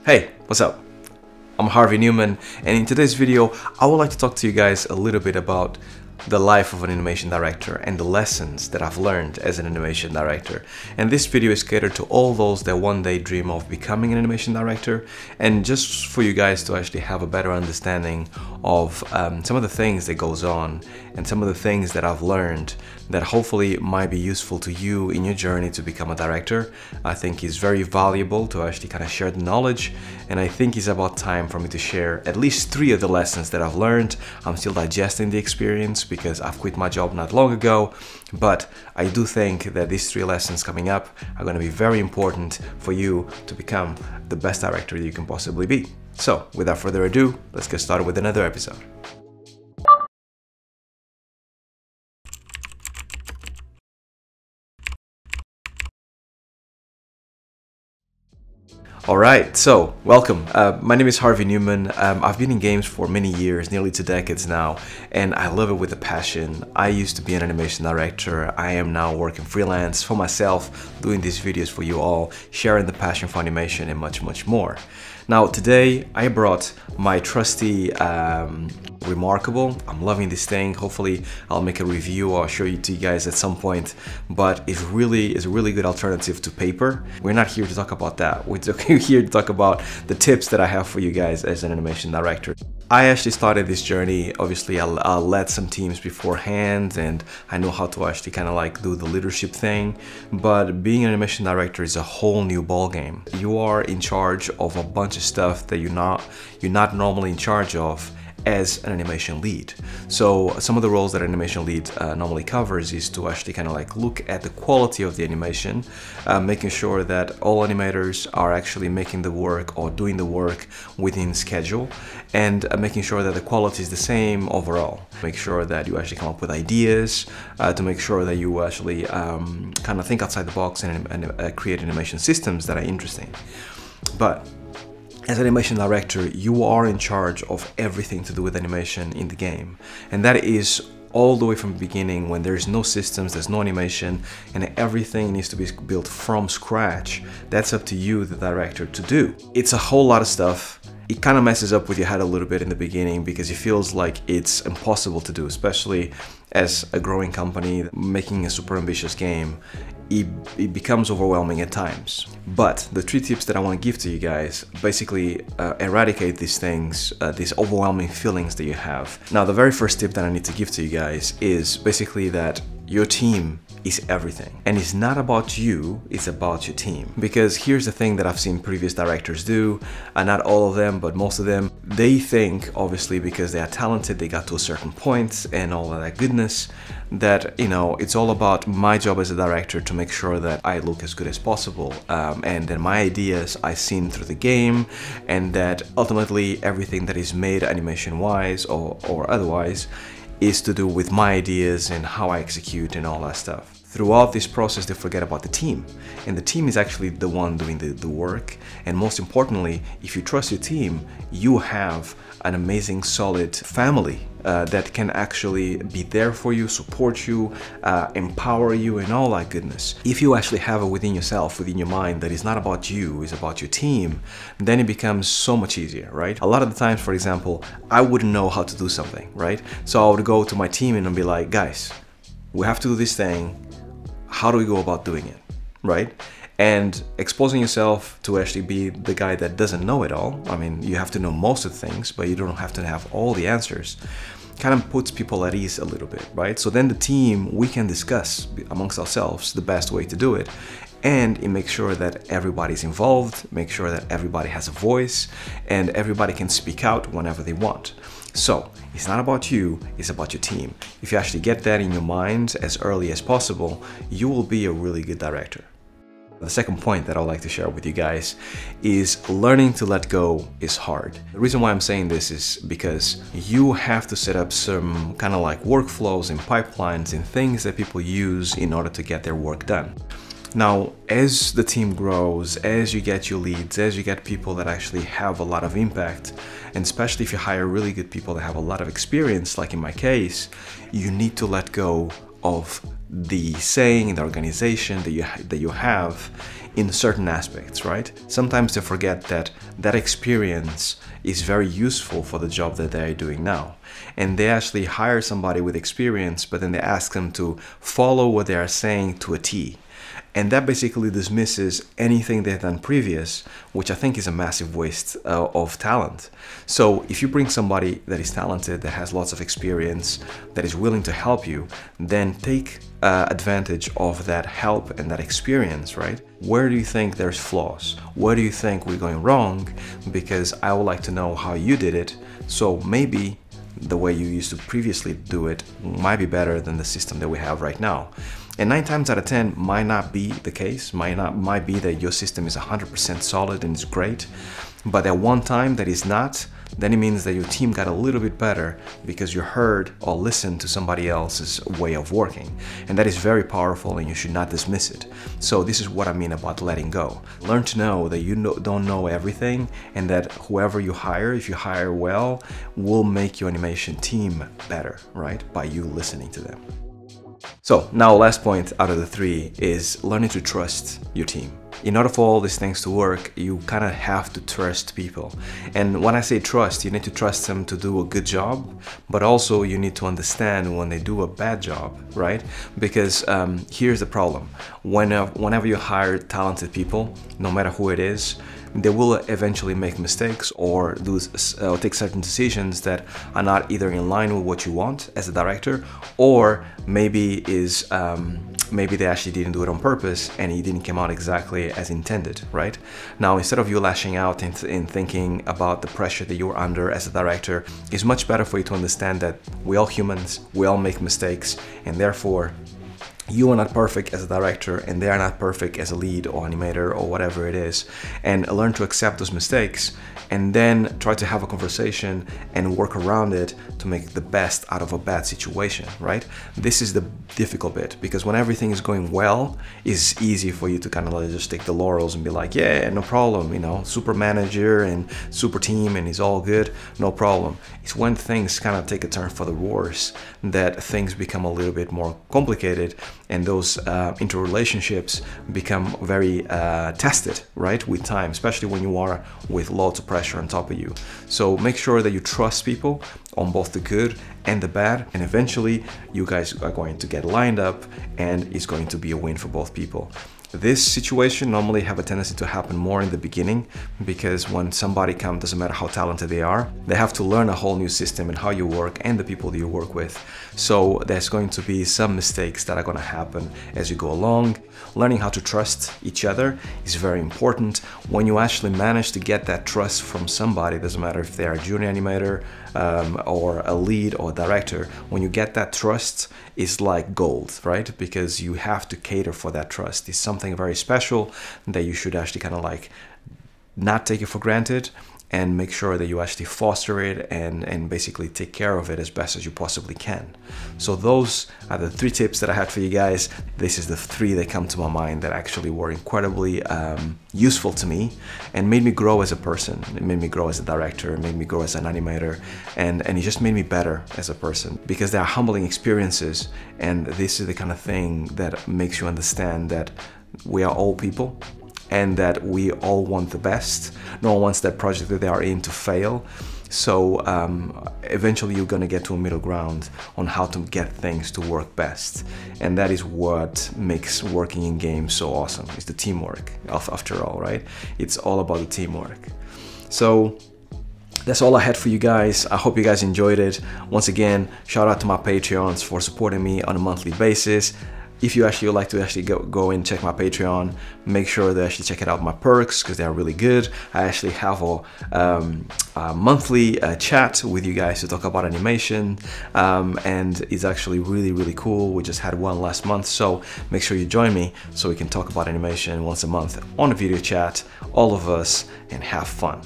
Hey, what's up? I'm Harvey Newman, and in today's video I would like to talk to you guys a little bit about the life of an animation director and the lessons that I've learned as an animation director. And this video is catered to all those that one day dream of becoming an animation director, and just for you guys to actually have a better understanding of some of the things that goes on and some of the things that I've learned that hopefully might be useful to you in your journey to become a director. I think it's very valuable to actually kind of share the knowledge, and I think it's about time for me to share at least 3 of the lessons that I've learned. I'm still digesting the experience because I've quit my job not long ago, but I do think that these 3 lessons coming up are going to be very important for you to become the best director you can possibly be. So without further ado, let's get started with another episode. Alright, so welcome. My name is Harvey Newman. I've been in games for many years, nearly 2 decades now, and I love it with a passion. I used to be an animation director. I am now working freelance for myself, doing these videos for you all, sharing the passion for animation and much, much more. Now today I brought my trusty Remarkable. I'm loving this thing. Hopefully I'll make a review or show it to you guys at some point, but it really is a really good alternative to paper. We're not here to talk about that. We're here to talk about the tips that I have for you guys as an animation director. I actually started this journey, obviously I led some teams beforehand and I know how to actually kind of like do the leadership thing, but being an animation director is a whole new ball game. You are in charge of a bunch of stuff that you're not normally in charge of as an animation lead. So some of the roles that an animation lead normally covers is to actually kind of like look at the quality of the animation, making sure that all animators are actually making the work or doing the work within schedule, and making sure that the quality is the same overall. Make sure that you actually come up with ideas, to make sure that you actually kind of think outside the box and create animation systems that are interesting. But as an animation director, you are in charge of everything to do with animation in the game. And that is all the way from the beginning, when there's no systems, there's no animation, and everything needs to be built from scratch. That's up to you, the director, to do. It's a whole lot of stuff. It kind of messes up with your head a little bit in the beginning because it feels like it's impossible to do, especially as a growing company making a super ambitious game. It becomes overwhelming at times. But the 3 tips that I want to give to you guys basically eradicate these things, these overwhelming feelings that you have. Now, the very first tip that I need to give to you guys is basically that your team is everything. And it's not about you, it's about your team. Because here's the thing that I've seen previous directors do, not all of them, but most of them, they think, obviously because they are talented, they got to a certain point and all of that goodness, that, you know, it's all about my job as a director to make sure that I look as good as possible, and then my ideas I seen through the game, and that ultimately everything that is made animation wise or otherwise is to do with my ideas and how I execute and all that stuff. Throughout this process, they forget about the team, and the team is actually the one doing the work. And most importantly, if you trust your team, you have an amazing, solid family that can actually be there for you, support you, empower you, and all that goodness. If you actually have it within yourself, within your mind, that it's not about you, it's about your team, then it becomes so much easier, right? A lot of the times, for example, I wouldn't know how to do something, right? So I would go to my team and I'd be like, guys, we have to do this thing. How do we go about doing it, right? And exposing yourself to actually be the guy that doesn't know it all. I mean, you have to know most of the things, but you don't have to have all the answers. Kind of puts people at ease a little bit, right? So then the team, we can discuss amongst ourselves the best way to do it. And it makes sure that everybody's involved, make sure that everybody has a voice, and everybody can speak out whenever they want. So it's not about you, it's about your team. If you actually get that in your mind as early as possible, you will be a really good director. The second point that I'd like to share with you guys is learning to let go is hard. The reason why I'm saying this is because you have to set up some kind of like workflows and pipelines and things that people use in order to get their work done. Now, as the team grows, as you get your leads, as you get people that actually have a lot of impact, and especially if you hire really good people that have a lot of experience, like in my case, you need to let go of the saying in the organization that you have in certain aspects, right? Sometimes they forget that that experience is very useful for the job that they're doing now. And they actually hire somebody with experience, but then they ask them to follow what they are saying to a T. And that basically dismisses anything they've done previous, which I think is a massive waste of talent. So if you bring somebody that is talented, that has lots of experience, that is willing to help you, then take advantage of that help and that experience, right? Where do you think there's flaws? Where do you think we're going wrong? Because I would like to know how you did it. So maybe the way you used to previously do it might be better than the system that we have right now. And 9 times out of 10 might not be the case, might be that your system is 100% solid and it's great, but at one time that is not, then it means that your team got a little bit better because you heard or listened to somebody else's way of working. And that is very powerful and you should not dismiss it. So this is what I mean about letting go. Learn to know that you don't know everything, and that whoever you hire, if you hire well, will make your animation team better, right? By you listening to them. So now last point out of the 3 is learning to trust your team. In order for all these things to work, you kind of have to trust people. And when I say trust, you need to trust them to do a good job, but also you need to understand when they do a bad job, right? Because here's the problem. Whenever you hire talented people, no matter who it is, they will eventually make mistakes or take certain decisions that are not either in line with what you want as a director, or maybe maybe they actually didn't do it on purpose and it didn't come out exactly as intended, right? Now, instead of you lashing out and thinking about the pressure that you're under as a director, it's much better for you to understand that we're all humans, we all make mistakes, and therefore you are not perfect as a director and they are not perfect as a lead or animator or whatever it is, and learn to accept those mistakes and then try to have a conversation and work around it to make the best out of a bad situation, right? This is the difficult bit, because when everything is going well, it's easy for you to kind of just take the laurels and be like, yeah, no problem, you know, super manager and super team and it's all good, no problem. It's when things kind of take a turn for the worse that things become a little bit more complicated, and those interrelationships become very tested, right, with time, especially when you are with lots of pressure on top of you. So make sure that you trust people on both the good and the bad, and eventually you guys are going to get lined up and it's going to be a win for both people. This situation normally have a tendency to happen more in the beginning, because when somebody comes, doesn't matter how talented they are, they have to learn a whole new system and how you work and the people that you work with. So there's going to be some mistakes that are going to happen as you go along. Learning how to trust each other is very important. When you actually manage to get that trust from somebody, doesn't matter if they're a junior animator or a lead or a director, when you get that trust, it's like gold, right? Because you have to cater for that trust. It's something very special that you should actually kind of like not take it for granted, and make sure that you actually foster it and basically take care of it as best as you possibly can. So those are the 3 tips that I had for you guys. This is the 3 that come to my mind that actually were incredibly useful to me and made me grow as a person. It made me grow as a director, it made me grow as an animator, and it just made me better as a person, because they are humbling experiences, and this is the kind of thing that makes you understand that we are all people, and that we all want the best. No one wants that project that they are in to fail. So eventually you're gonna get to a middle ground on how to get things to work best. And that is what makes working in games so awesome. It's the teamwork, after all, right? It's all about the teamwork. So that's all I had for you guys. I hope you guys enjoyed it. Once again, shout out to my Patreons for supporting me on a monthly basis. If you actually would like to actually go and check my Patreon, make sure to actually check it out, my perks, because they are really good. I actually have a monthly chat with you guys to talk about animation, and it's actually really cool. We just had one last month, so make sure you join me so we can talk about animation once a month on a video chat, all of us, and have fun.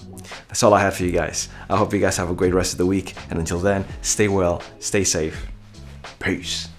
That's all I had for you guys. I hope you guys have a great rest of the week, and until then, stay well, stay safe. Peace.